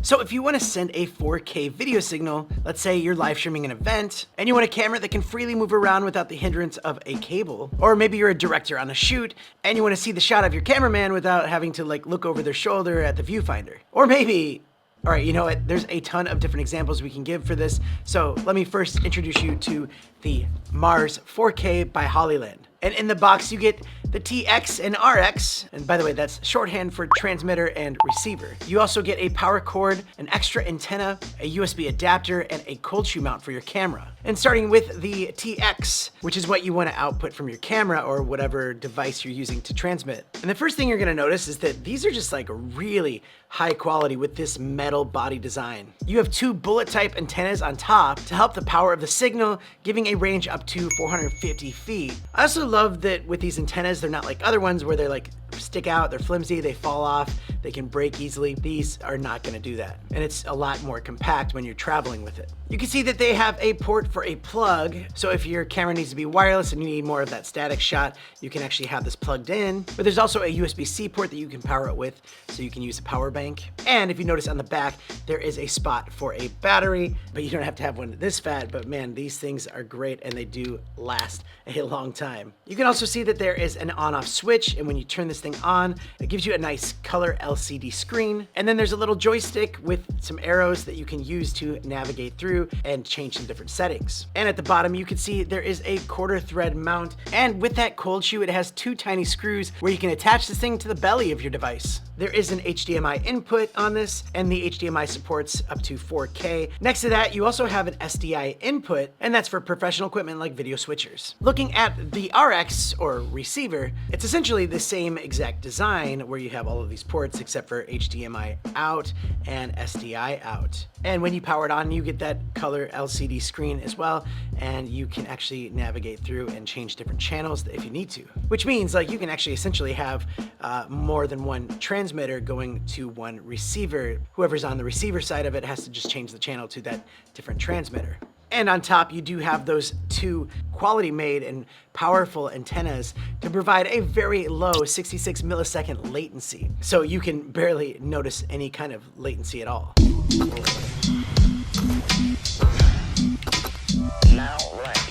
So if you want to send a 4K video signal, let's say you're live streaming an event, and you want a camera that can freely move around without the hindrance of a cable, or maybe you're a director on a shoot, and you want to see the shot of your cameraman without having to like look over their shoulder at the viewfinder. Or maybe, all right, you know what? There's a ton of different examples we can give for this. So let me first introduce you to the Mars 4K by Hollyland. And in the box, you get the TX and RX. And by the way, that's shorthand for transmitter and receiver. You also get a power cord, an extra antenna, a USB adapter, and a cold shoe mount for your camera. And starting with the TX, which is what you want to output from your camera or whatever device you're using to transmit. And the first thing you're going to notice is that these are just like really high quality with this metal body design. You have two bullet type antennas on top to help the power of the signal, giving a range up to 450 feet. I also love that with these antennas, they're not like other ones where they're like stick out, they're flimsy, they fall off, they can break easily. These are not going to do that. And it's a lot more compact when you're traveling with it. You can see that they have a port for a plug. So if your camera needs to be wireless and you need more of that static shot, you can actually have this plugged in. But there's also a USB-C port that you can power it with, so you can use a power bank. And if you notice on the back, there is a spot for a battery, but you don't have to have one this fat. But man, these things are great and they do last a long time. You can also see that there is an on-off switch, and when you turn this thing on, it gives you a nice color LCD screen. And then there's a little joystick with some arrows that you can use to navigate through and change some different settings. And at the bottom, you can see there is a quarter thread mount. And with that cold shoe, it has two tiny screws where you can attach this thing to the belly of your device. There is an HDMI input on this, and the HDMI supports up to 4K. Next to that, you also have an SDI input, and that's for professional equipment like video switchers. Looking at the RX, or receiver, it's essentially the same exact design where you have all of these ports except for HDMI out and SDI out. And when you power it on, you get that color LCD screen as well, and you can actually navigate through and change different channels if you need to. Which means like you can actually essentially have more than one transmitter going to one receiver. Whoever's on the receiver side of it has to just change the channel to that different transmitter. And on top, you do have those two quality made and powerful antennas to provide a very low 66 millisecond latency. So you can barely notice any kind of latency at all. Now, right.